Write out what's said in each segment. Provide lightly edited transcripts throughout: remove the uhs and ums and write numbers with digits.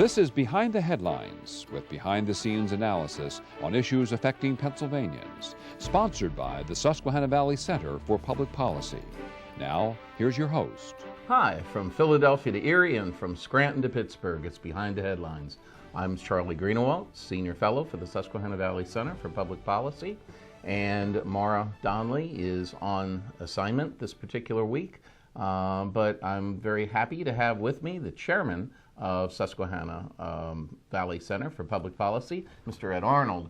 This is Behind the Headlines, with behind-the-scenes analysis on issues affecting Pennsylvanians, sponsored by the Susquehanna Valley Center for Public Policy. Now, here's your host. Hi, from Philadelphia to Erie and from Scranton to Pittsburgh, it's Behind the Headlines. I'm Charlie Greenewalt, Senior Fellow for the Susquehanna Valley Center for Public Policy, and Maura Donnelly is on assignment this particular week, but I'm very happy to have with me the Chairman of Susquehanna Valley Center for Public Policy, Mr. Ed Arnold.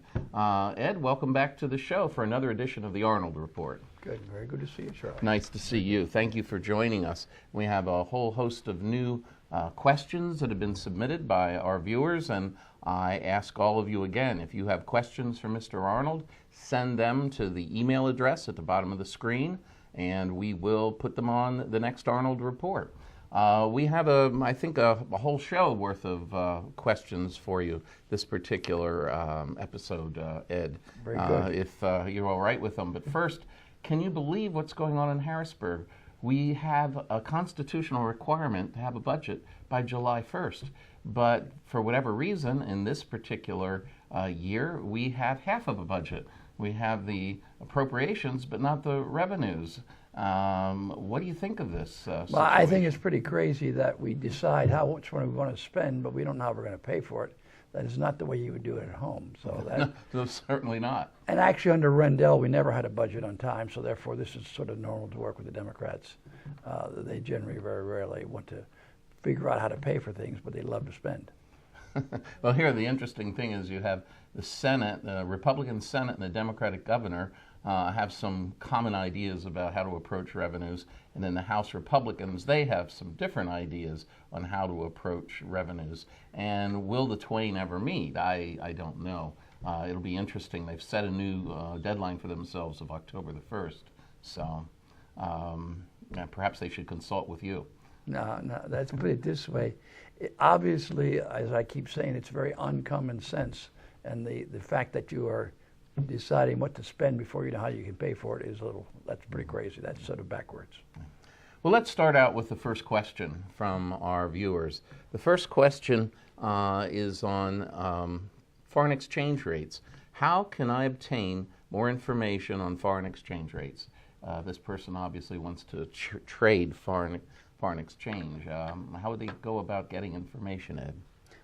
Ed, welcome back to the show for another edition of the Arnold Report. Good, very good to see you, Charlie. Nice to see you. Thank you for joining us. We have a whole host of new questions that have been submitted by our viewers, and I ask all of you again, if you have questions for Mr. Arnold, send them to the email address at the bottom of the screen, and we will put them on the next Arnold Report. We have, I think, a whole show worth of questions for you this particular episode, Ed. Very good. If you're all right with them. But first, can you believe what's going on in Harrisburg? We have a constitutional requirement to have a budget by July 1st. But for whatever reason, in this particular year, we have half of a budget. We have the appropriations, but not the revenues. What do you think of this situation? Well, I think it's pretty crazy that we decide how much money we want to spend, but we don't know how we're going to pay for it. That is not the way you would do it at home. So that, No, certainly not. And actually, under Rendell, we never had a budget on time, so therefore this is sort of normal to work with the Democrats. They generally very rarely want to figure out how to pay for things, but they love to spend. Well, here the interesting thing is you have the Senate, the Republican Senate and the Democratic governor have some common ideas about how to approach revenues, and then the House Republicans, they have some different ideas on how to approach revenues. And will the twain ever meet? I don't know. It'll be interesting. They've set a new deadline for themselves of October the 1st, so perhaps they should consult with you. No, let's put it this way. Obviously, as I keep saying, it's very uncommon sense, and the fact that you are deciding what to spend before you know how you can pay for it is that's pretty crazy. That's sort of backwards. Well, let's start out with the first question from our viewers. The first question is on foreign exchange rates. How can I obtain more information on foreign exchange rates? This person obviously wants to trade foreign exchange. How would they go about getting information, Ed?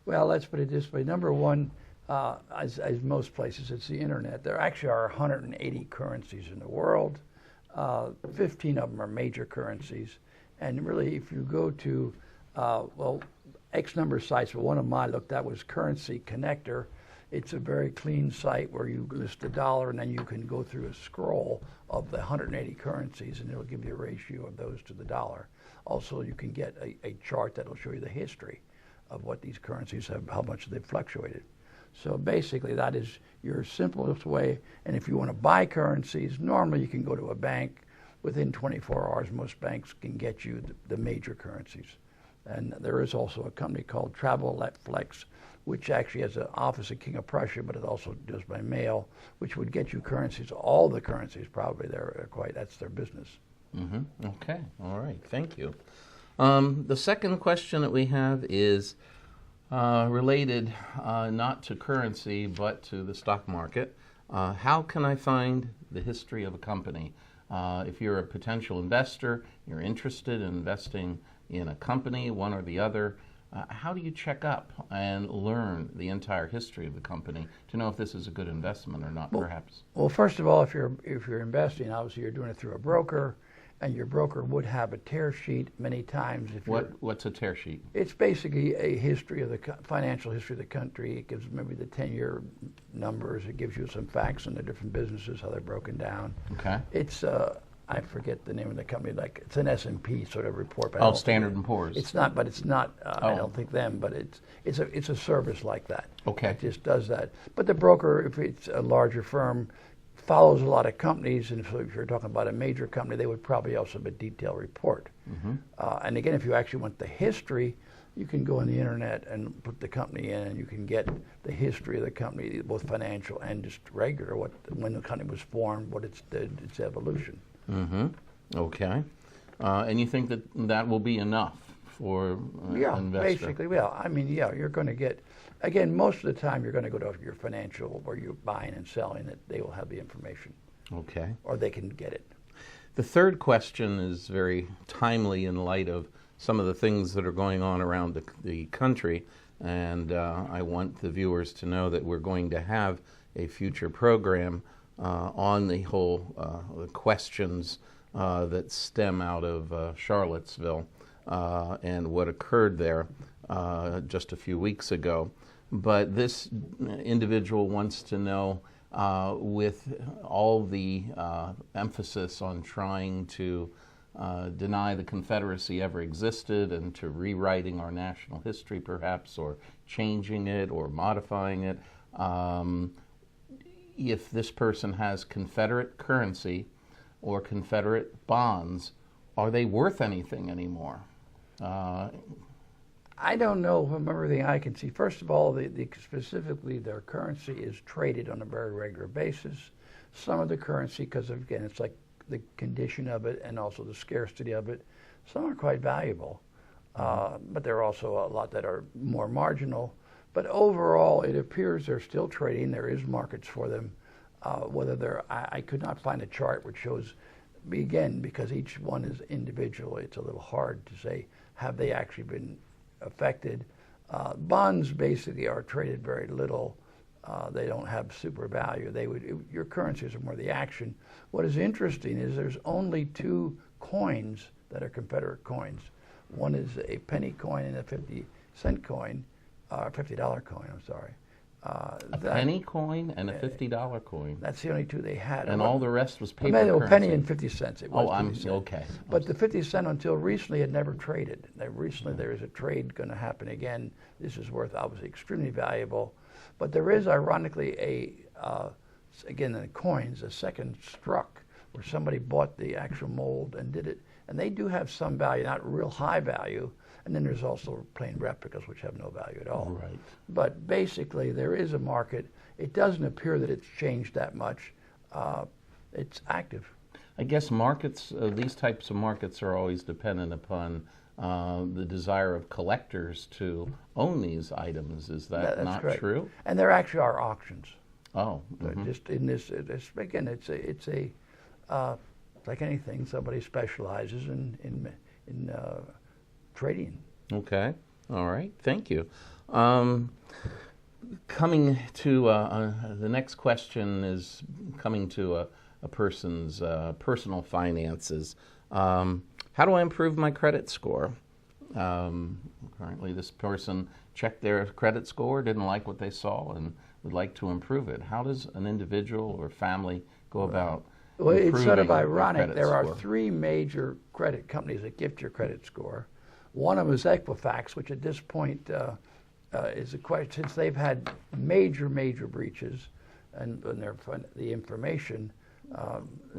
Well, let's put it this way. Number one, as most places, it's the internet. There actually are 180 currencies in the world. 15 of them are major currencies. And really, if you go to, X number of sites, but one of them I looked at was Currency Connector. It's a very clean site where you list the dollar, and then you can go through a scroll of the 180 currencies, and it'll give you a ratio of those to the dollar. Also, you can get a chart that'll show you the history of what these currencies have, how much they've fluctuated. So basically, that is your simplest way. And if you want to buy currencies, normally you can go to a bank. Within 24 hours, most banks can get you the major currencies. And there is also a company called Travel-Flex, which actually has an office at King of Prussia, but it also does by mail, which would get you currencies, all the currencies probably. That's their business. Mm-hmm. Okay, all right, thank you. The second question that we have is related not to currency, but to the stock market. How can I find the history of a company? If you're a potential investor, you're interested in investing in a company, one or the other, how do you check up and learn the entire history of the company to know if this is a good investment or not, perhaps? Well, first of all, if you're investing, obviously you're doing it through a broker, and your broker would have a tear sheet many times. What's a tear sheet? It's basically a history of the financial history of the country. It gives maybe the 10-year numbers. It gives you some facts on the different businesses, how they're broken down. Okay. It's I forget the name of the company. Like it's an S&P sort of report. But Standard & Poor's. It's not, but it's not. I don't think them, but it's a service like that. Okay. It just does that. But the broker, if it's a larger firm, follows a lot of companies, and so if you're talking about a major company, they would probably also have a detailed report. Mm-hmm. And again, if you actually want the history, you can go on the internet and put the company in, and you can get the history of the company, both financial and just regular, when the company was formed, what its evolution. Mm-hmm. Okay. And you think that will be enough for Yeah, investor. basically, yeah. I mean, yeah, you're going to get, again, most of the time you're going to go to your financial where you're buying and selling it. They will have the information. Okay. Or they can get it. The third question is very timely in light of some of the things that are going on around the country, and I want the viewers to know that we're going to have a future program on the whole the questions that stem out of Charlottesville and what occurred there just a few weeks ago. But this individual wants to know, with all the emphasis on trying to deny the Confederacy ever existed and to rewriting our national history perhaps, or changing it or modifying it, if this person has Confederate currency or Confederate bonds, are they worth anything anymore? I don't know from everything I can see. First of all, specifically their currency is traded on a very regular basis. Some of the currency, because again, it's like the condition of it and also the scarcity of it, some are quite valuable. But there are also a lot that are more marginal. But overall, it appears they're still trading. There is markets for them. Whether they're, I could not find a chart which shows, again, because each one is individual, it's a little hard to say, have they actually been affected. Bonds basically are traded very little. They don't have super value. Your currencies are more the action. What is interesting is there's only two coins that are Confederate coins. One is a penny coin and a 50-cent coin, $50 coin, I'm sorry. A penny coin and a $50 coin. That's the only two they had. And all the rest was paper currency. currency. Penny and 50 cents. It was 50 cents. Okay. But the 50 cent until recently had never traded. Recently there is a trade going to happen again. This is worth obviously extremely valuable. But there is ironically again in the coins, a second struck where somebody bought the actual mold and did it. And they do have some value, not real high value. And then there's also plain replicas, which have no value at all. Right. But basically, there is a market. It doesn't appear that it's changed that much. It's active. I guess markets, these types of markets are always dependent upon the desire of collectors to own these items. Is that not correct. True? And there actually are auctions. Oh. Mm-hmm. Just in this, again, it's like anything. Somebody specializes in trading. Okay. All right. Thank you. Coming to the next question is coming to a person's personal finances. How do I improve my credit score? Currently, this person checked their credit score, didn't like what they saw, and would like to improve it. How does an individual or family go about improving it's sort of ironic. their credit There score? are three major credit companies that gift your credit score. One of them is Equifax, which at this point is a question, since they've had major breaches and the information,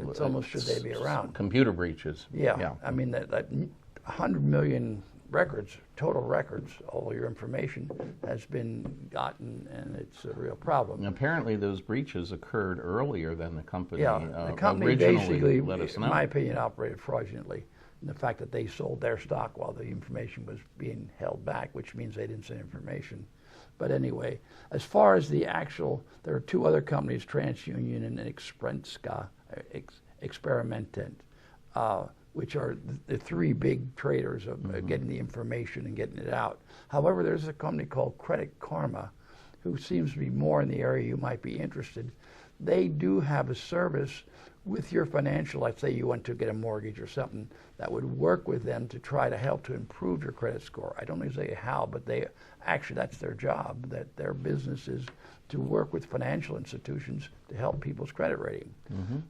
it's almost should they be around. Computer breaches. Yeah. I mean, that 100 million records, total records, all your information has been gotten, and it's a real problem. And apparently those breaches occurred earlier than the company, The company originally basically, let us know. in my opinion, operated fraudulently. And the fact that they sold their stock while the information was being held back, which means they didn't send information. But anyway, as far as the actual, there are two other companies, TransUnion and Experimentent, which are the three big traders of getting the information and getting it out. However, there's a company called Credit Karma, who seems to be more in the area you might be interested. They do have a service with your financial, let's say you want to get a mortgage or something, that would work with them to try to help to improve your credit score. I don't know exactly how, but they actually, that's their job, that their business is to work with financial institutions to help people's credit rating.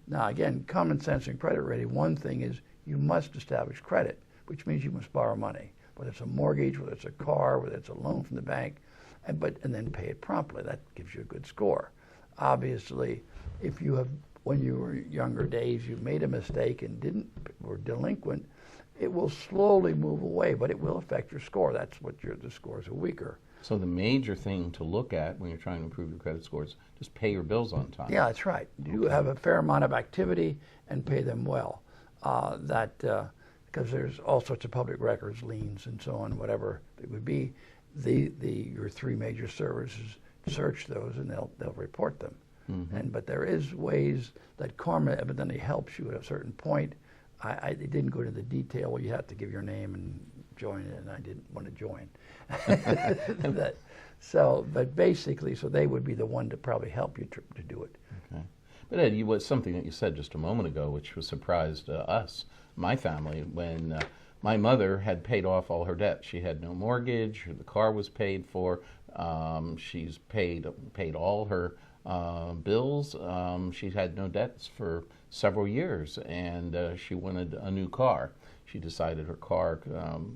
Now again, common sense in credit rating, one thing is you must establish credit, which means you must borrow money, whether it's a mortgage, whether it's a car, whether it's a loan from the bank, and then pay it promptly. That gives you a good score. Obviously, if you have, when you were younger days, you made a mistake and were delinquent, it will slowly move away, but it will affect your score. That's what the scores are weaker. So the major thing to look at when you're trying to improve your credit scores, just pay your bills on time. Yeah, that's right. You have a fair amount of activity and pay them well. because there's all sorts of public records, liens, and so on, whatever it would be. Your three major services search those, and they'll report them. But there is ways that karma evidently helps you at a certain point. I didn't go into the detail. Well, you have to give your name and join it, and I didn't want to join. But basically, so they would be the one to probably help you to do it. Okay. But Ed, was something that you said just a moment ago, which was surprised us, my family, when my mother had paid off all her debt. She had no mortgage. The car was paid for. She's paid all her bills. She had no debts for several years, and she wanted a new car. She decided her car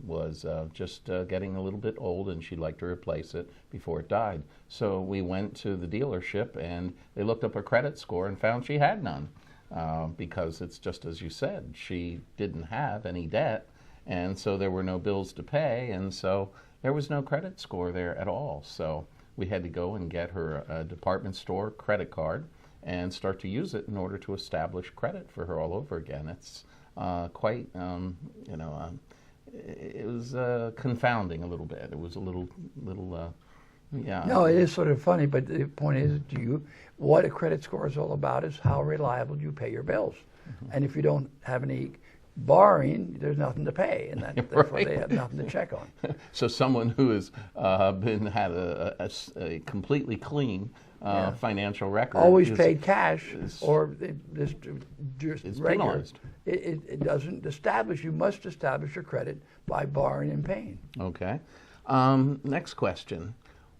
was just getting a little bit old, and she'd like to replace it before it died. So we went to the dealership, and they looked up her credit score and found she had none, because it's just as you said, she didn't have any debt, and so there were no bills to pay, and so there was no credit score there at all. So we had to go and get her a department store credit card and start to use it in order to establish credit for her all over again. It's quite, it was confounding a little bit. It was a little, yeah. No, it is sort of funny, but the point is, what a credit score is all about is how reliable you pay your bills. And if you don't have any borrowing, there's nothing to pay, and therefore Right. they have nothing to check on. So someone who has had a completely clean financial record Always paid cash, is or just regular. penalized. It doesn't establish. You must establish your credit by borrowing and paying. Okay. Next question.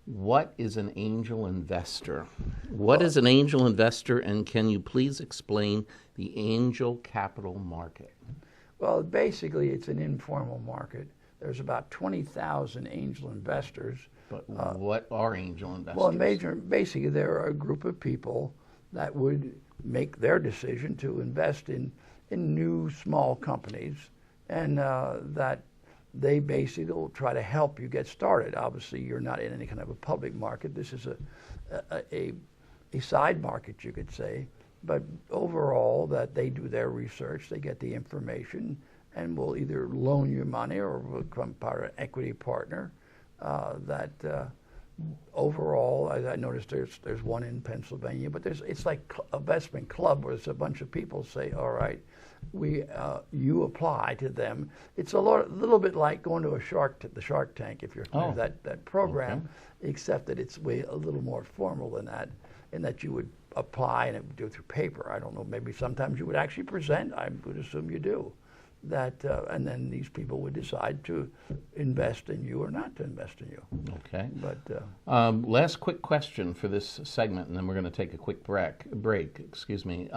What is an angel investor? What is an angel investor, and can you please explain the angel capital market? Well, basically, it's an informal market. There's about 20,000 angel investors. But what are angel investors? Well, basically, they're a group of people that would make their decision to invest in new small companies, and that they basically will try to help you get started. Obviously, you're not in any kind of a public market. This is a side market, you could say. But overall, that they do their research, they get the information, and will either loan you money or will become part of an equity partner. Overall, I noticed there's one in Pennsylvania, but it's like a investment club where it's a bunch of people say, all right, you apply to them. It's a little bit like going to the Shark Tank, if you're familiar with that program, except that it's a little more formal than that, in that you would apply and it would go through paper. I don't know, maybe sometimes you would actually present. I would assume you do. And then these people would decide to invest in you or not to invest in you. Okay. But last quick question for this segment, and then we're going to take a quick break. Excuse me.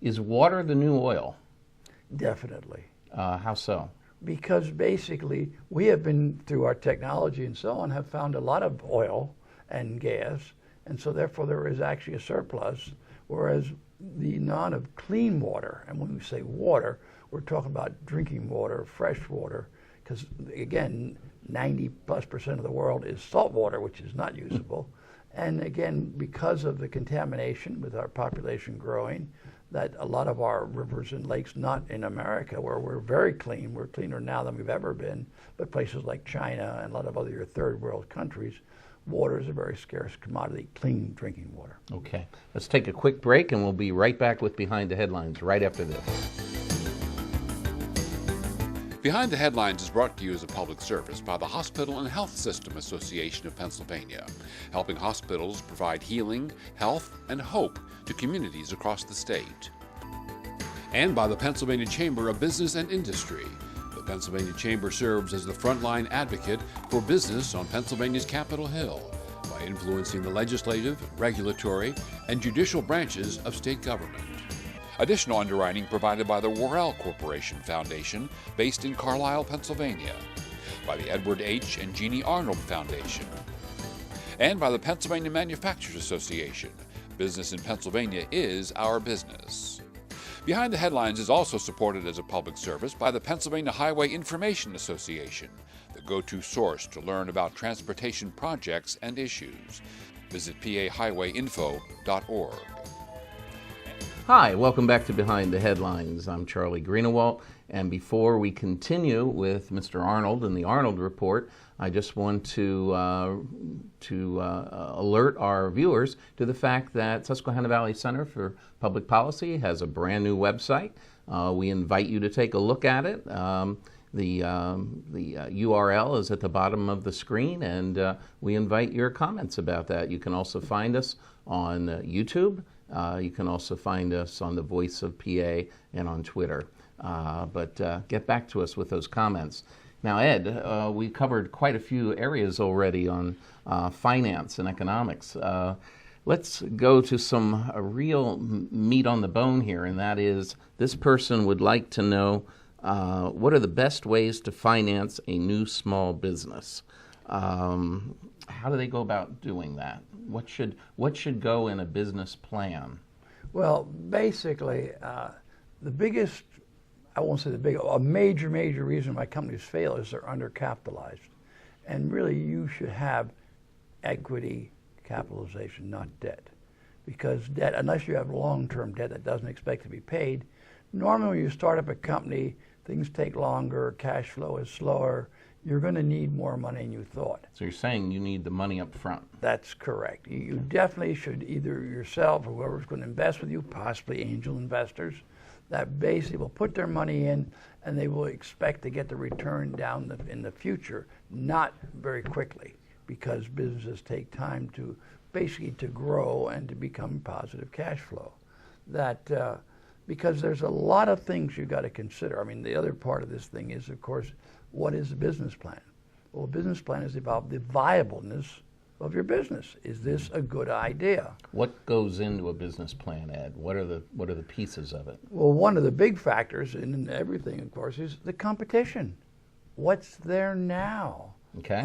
Is water the new oil? Definitely. How so? Because basically we have been, through our technology and so on, have found a lot of oil and gas, and so therefore there is actually a surplus, whereas the amount of clean water, and when we say water, we're talking about drinking water, fresh water, because again, 90+% of the world is salt water, which is not usable. And again, because of the contamination with our population growing, that a lot of our rivers and lakes, not in America, where we're very clean, we're cleaner now than we've ever been, but places like China and a lot of other third world countries, water is a very scarce commodity, clean drinking water. Okay, let's take a quick break, and we'll be right back with Behind the Headlines right after this. Behind the Headlines is brought to you as a public service by the Hospital and Health System Association of Pennsylvania, helping hospitals provide healing, health, and hope to communities across the state. And by the Pennsylvania Chamber of Business and Industry. The Pennsylvania Chamber serves as the frontline advocate for business on Pennsylvania's Capitol Hill by influencing the legislative, regulatory, and judicial branches of state government. Additional underwriting provided by the Worrell Corporation Foundation, based in Carlisle, Pennsylvania, by the Edward H. and Jeannie Arnold Foundation, and by the Pennsylvania Manufacturers Association. Business in Pennsylvania is our business. Behind the Headlines is also supported as a public service by the Pennsylvania Highway Information Association, the go-to source to learn about transportation projects and issues. Visit pahighwayinfo.org. Hi, welcome back to Behind the Headlines. I'm Charlie Greenewalt, and before we continue with Mr. Arnold and the Arnold Report, I just want to alert our viewers to the fact that Susquehanna Valley Center for Public Policy has a brand new website. We invite you to take a look at it. The URL is at the bottom of the screen, and we invite your comments about that. You can also find us on YouTube. You can also find us on the Voice of PA and on Twitter. But get back to us with those comments. Now, Ed, we covered quite a few areas already on finance and economics. Let's go to some real meat on the bone here, and that is this person would like to know what are the best ways to finance a new small business? How do they go about doing that? What should go in a business plan? Well, basically, the biggest, I won't say the big, a major reason why companies fail is they're undercapitalized. And really, you should have equity capitalization, not debt. Because debt, unless you have long-term debt that doesn't expect to be paid, normally when you start up a company, things take longer, cash flow is slower, you're going to need more money than you thought. So you're saying you need the money up front? That's correct. You definitely should, either yourself or whoever's going to invest with you, possibly angel investors, that basically will put their money in and they will expect to get the return down in the future, not very quickly, because businesses take time to basically to grow and to become positive cash flow. Because there's a lot of things you've got to consider. I mean, the other part of this thing is, of course, what is a business plan? Well, a business plan is about the viableness of your business. Is this a good idea? What goes into a business plan, Ed? What are the pieces of it? Well, one of the big factors in everything, of course, is the competition. What's there now? Okay.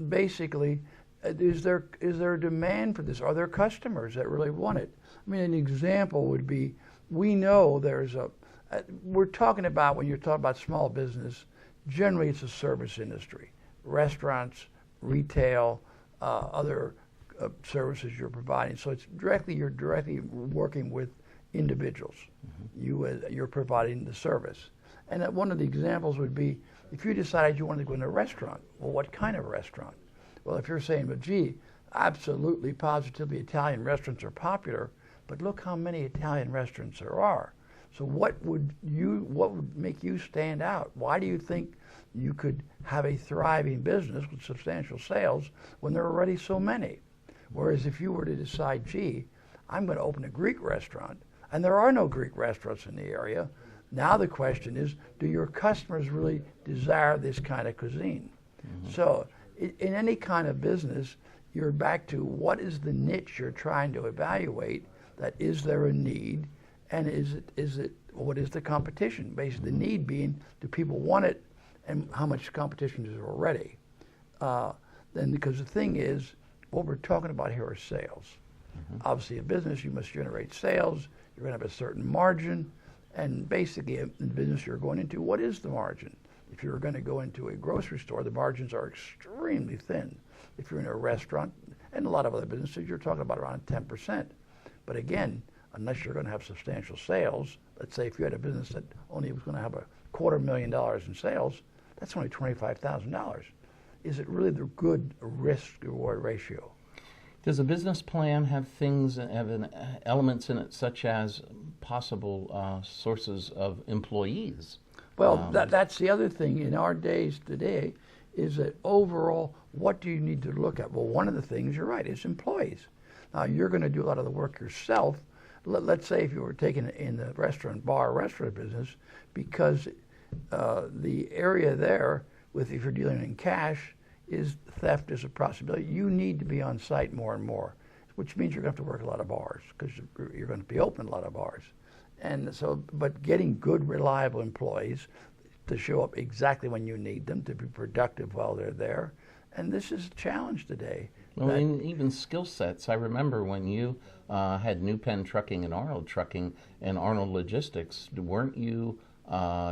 Basically, is there a demand for this? Are there customers that really want it? I mean, an example would be, we know we're talking about, when you're talking about small business, generally it's a service industry. Restaurants, retail, other services you're providing. So you're directly working with individuals. Mm-hmm. You're providing the service. And one of the examples would be, if you decided you wanted to go into a restaurant, well, what kind of restaurant? Well, if you're saying, well, gee, absolutely, positively Italian restaurants are popular, but look how many Italian restaurants there are. So what would make you stand out? Why do you think you could have a thriving business with substantial sales when there are already so many? Whereas if you were to decide, gee, I'm going to open a Greek restaurant, and there are no Greek restaurants in the area, now the question is, do your customers really desire this kind of cuisine? Mm-hmm. So in any kind of business, you're back to what is the niche you're trying to evaluate, that is there a need, and what is the competition? Basically, the need being, do people want it, and how much competition is there already? Then, because the thing is, what we're talking about here are sales. Mm-hmm. Obviously, a business, you must generate sales, you're going to have a certain margin, and basically, in the business you're going into, what is the margin? If you're going to go into a grocery store, the margins are extremely thin. If you're in a restaurant, and a lot of other businesses, you're talking about around 10%. But again, unless you're going to have substantial sales, let's say if you had a business that only was going to have $250,000 in sales, that's only $25,000. Is it really the good risk-reward ratio? Does a business plan have elements in it such as possible sources of employees? Well, that's the other thing in our days today, is that overall, what do you need to look at? Well, one of the things, you're right, is employees. Now, you're going to do a lot of the work yourself. Let's say if you were taking in the restaurant business, because the area there, if you're dealing in cash, is theft is a possibility. You need to be on site more and more, which means you're going to have to work a lot of hours, because you're going to be open a lot of hours. And so, but getting good, reliable employees to show up exactly when you need them, to be productive while they're there, and this is a challenge today. Well, even skill sets. I remember when you had New Penn Trucking and Arnold Trucking and Arnold Logistics, weren't you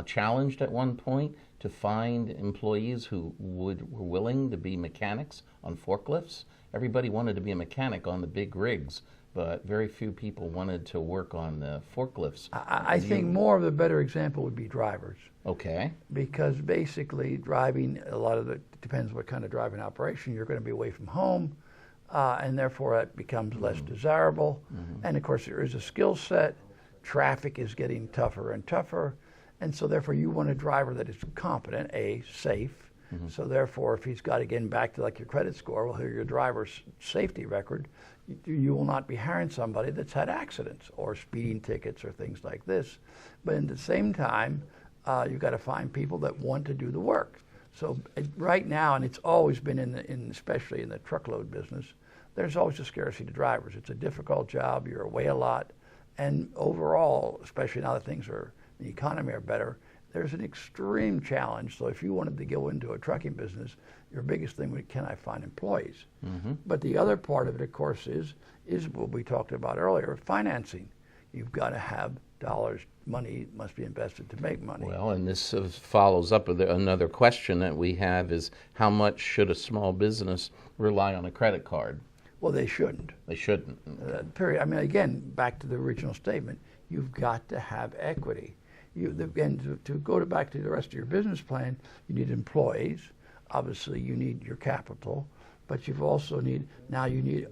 challenged at one point to find employees who were willing to be mechanics on forklifts? Everybody wanted to be a mechanic on the big rigs, but very few people wanted to work on the forklifts. I think more of the better example would be drivers. Okay. Because basically driving, a lot of it depends what kind of driving operation. You're going to be away from home, and therefore that becomes less desirable. And of course there is a skill set. Traffic is getting tougher and tougher. And so therefore you want a driver that is competent, safe. So therefore if he's got, again, back to like your credit score, well, here your driver's safety record, you will not be hiring somebody that's had accidents or speeding tickets or things like this. But at the same time, you've got to find people that want to do the work. So right now, and it's always been especially in the truckload business, there's always a scarcity of drivers. It's a difficult job. You're away a lot. And overall, especially now that things are, the economy are better, there's an extreme challenge. So if you wanted to go into a trucking business, your biggest thing would, can I find employees? But the other part of it, of course, is what we talked about earlier, financing. You've got to have dollars, money must be invested to make money. Well, and this follows up with another question that we have is how much should a small business rely on a credit card? Well, they shouldn't. They shouldn't. Period. I mean, again, back to the original statement, you've got to have equity. And to go back to the rest of your business plan, you need employees. Obviously, you need your capital, but you've also need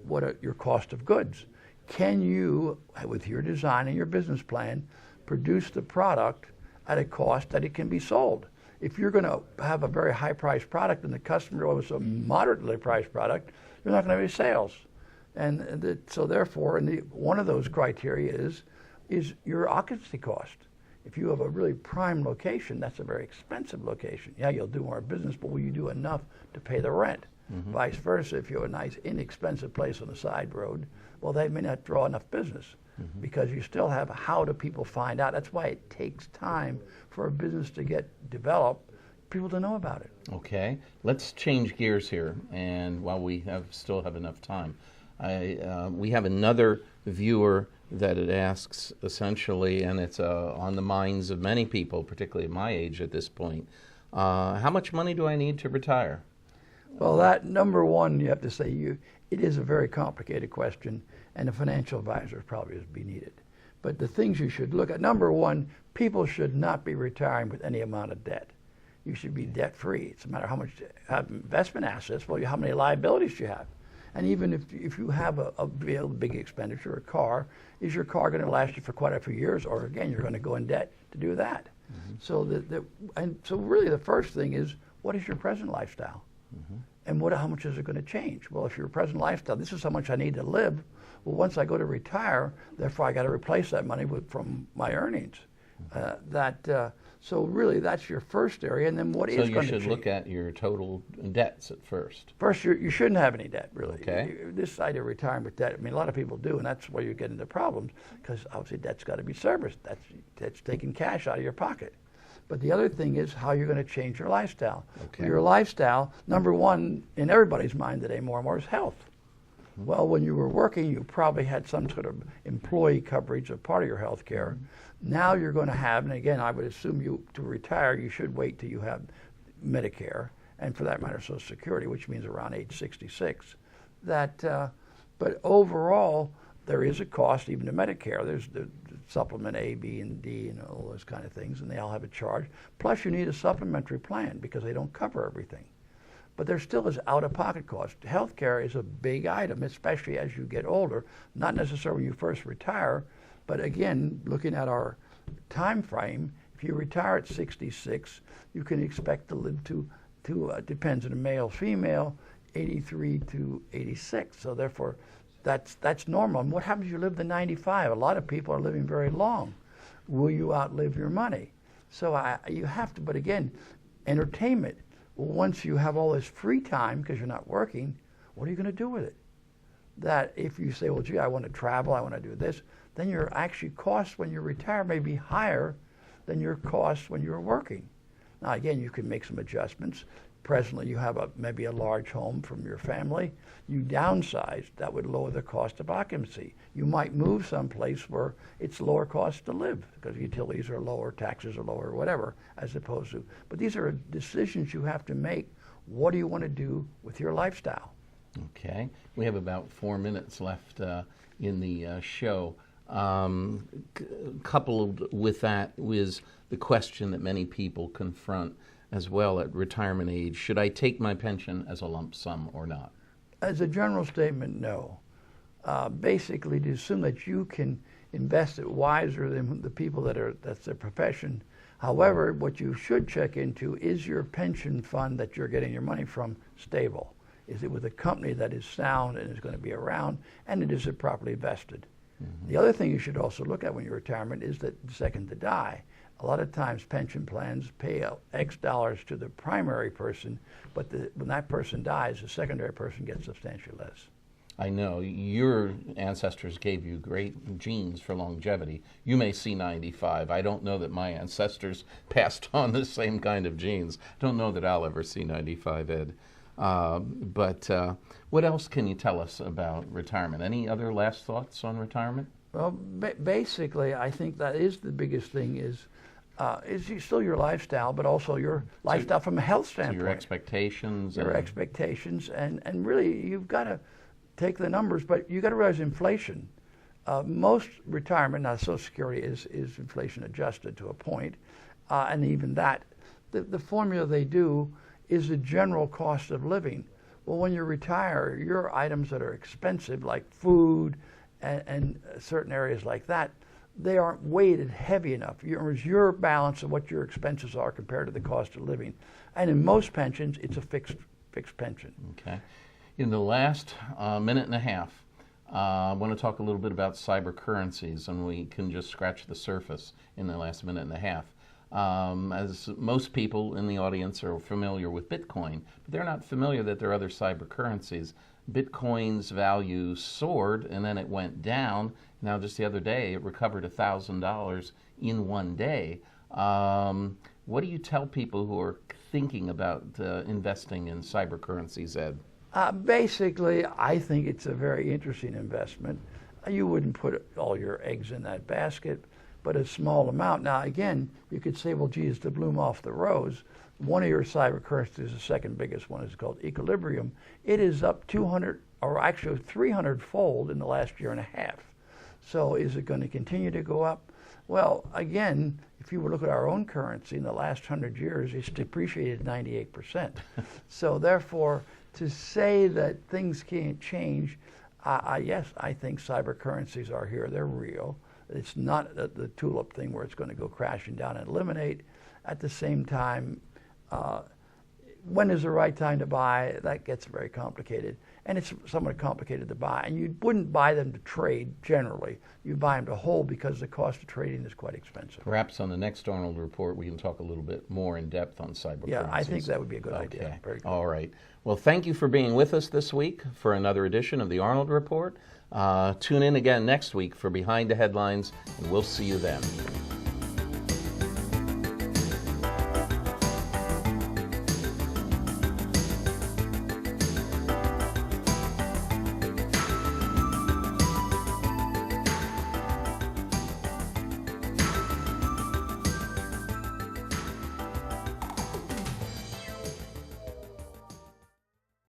what are your cost of goods. Can you, with your design and your business plan, produce the product at a cost that it can be sold? If you're going to have a very high-priced product and the customer wants a moderately priced product, you're not going to have any sales. And so therefore, one of those criteria is your occupancy cost. If you have a really prime location, that's a very expensive location. Yeah, you'll do more business, but will you do enough to pay the rent? Vice versa, if you have a nice, inexpensive place on the side road, well, they may not draw enough business because you still have how do people find out. That's why it takes time for a business to get developed, people to know about it. Okay, let's change gears here, and while we still have enough time, we have another viewer that it asks essentially, and it's on the minds of many people, particularly at my age at this point, how much money do I need to retire? Well, that number one, you have to say it is a very complicated question, and a financial advisor probably would be needed. But the things you should look at, number one, people should not be retiring with any amount of debt. You should be debt-free. It's a matter of how much have investment assets, well, how many liabilities you have. And even if you have a big expenditure, a car, is your car going to last you for quite a few years, or again, you're going to go in debt to do that? So so really the first thing is, what is your present lifestyle? And how much is it going to change? Well, if your present lifestyle, this is how much I need to live. Well, once I go to retire, therefore I got to replace that money from my earnings. So really, that's your first area, and then what is going to change? So you should look at your total debts at first. First, you shouldn't have any debt, really. Okay. This idea of retiring with debt, I mean, a lot of people do, and that's where you get into problems, because obviously debt's got to be serviced. That's taking cash out of your pocket. But the other thing is how you're going to change your lifestyle. Okay. Your lifestyle, number one, in everybody's mind today more and more, is health. Well, when you were working, you probably had some sort of employee coverage of part of your health care. Now you're going to have, and again, I would assume to retire, you should wait till you have Medicare, and for that matter, Social Security, which means around age 66. But overall, there is a cost even to Medicare. There's the supplement A, B, and D, and all those kind of things, and they all have a charge. Plus, you need a supplementary plan because they don't cover everything. But there still is out-of-pocket cost. Healthcare is a big item, especially as you get older. Not necessarily when you first retire, but again, looking at our time frame, if you retire at 66, you can expect to live to depends on the male, female, 83 to 86. So therefore, that's normal. And what happens if you live to 95? A lot of people are living very long. Will you outlive your money? So you have to, but again, entertainment. Well, once you have all this free time because you're not working, what are you going to do with it? That if you say, well, gee, I want to travel, I want to do this, then your actually costs when you retire may be higher than your costs when you're working. Now, again, you can make some adjustments. Presently, you have maybe a large home from your family. You downsize, that would lower the cost of occupancy. You might move someplace where it's lower cost to live because utilities are lower, taxes are lower, whatever, as opposed to. But these are decisions you have to make. What do you want to do with your lifestyle? Okay. We have about 4 minutes left in the show. Coupled with that is the question that many people confront as well at retirement age: should I take my pension as a lump sum or not? As a general statement, no. Basically, to assume that you can invest it wiser than the people that's their profession. However, what you should check into is your pension fund that you're getting your money from stable? Is it with a company that is sound and is going to be around, and is it properly vested? Mm-hmm. The other thing you should also look at when you're retirement is that second to die. A lot of times pension plans pay out X dollars to the primary person, but when that person dies, the secondary person gets substantially less. I know your ancestors gave you great genes for longevity. You may see 95. I don't know that my ancestors passed on the same kind of genes. I don't know that I'll ever see 95, Ed. But what else can you tell us about retirement? Any other last thoughts on retirement? Well, basically, I think that is the biggest thing is still your lifestyle, but also your lifestyle from a health standpoint. So your expectations. Your expectations, and really, you've got to take the numbers, but you got to realize inflation. Most retirement, now Social Security is inflation adjusted to a point, and even that, the formula they do is the general cost of living. Well, when you retire, your items that are expensive, like food and certain areas like that, they aren't weighted heavy enough. Your balance of what your expenses are compared to the cost of living. And in most pensions, it's a fixed pension. Okay. In the last minute and a half, I want to talk a little bit about cyber currencies, and we can just scratch the surface in the last minute and a half. As most people in the audience are familiar with Bitcoin, but they're not familiar that there are other cyber currencies. Bitcoin's value soared, and then it went down. Now, just the other day, it recovered $1,000 in one day. What do you tell people who are thinking about investing in cyber currencies, Ed? Basically, I think it's a very interesting investment. You wouldn't put all your eggs in that basket, but a small amount. Now, again, you could say, well, gee, it's the bloom off the rose. One of your cyber currencies, the second biggest one, is called Equilibrium. It is up 200, or actually 300-fold in the last year and a half. So is it going to continue to go up? Well, again, if you look at our own currency in the last 100 years, it's depreciated 98%. So therefore, to say that things can't change, yes, I think cyber currencies are here. They're real. It's not the tulip thing where it's going to go crashing down and eliminate. At the same time, when is the right time to buy? That gets very complicated. And it's somewhat complicated to buy. And you wouldn't buy them to trade generally. You buy them to hold because the cost of trading is quite expensive. Perhaps on the next Arnold Report, we can talk a little bit more in depth on cyber currencies. Yeah, I think that would be a good idea. Very good. All right. Well, thank you for being with us this week for another edition of the Arnold Report. Tune in again next week for Behind the Headlines, and we'll see you then.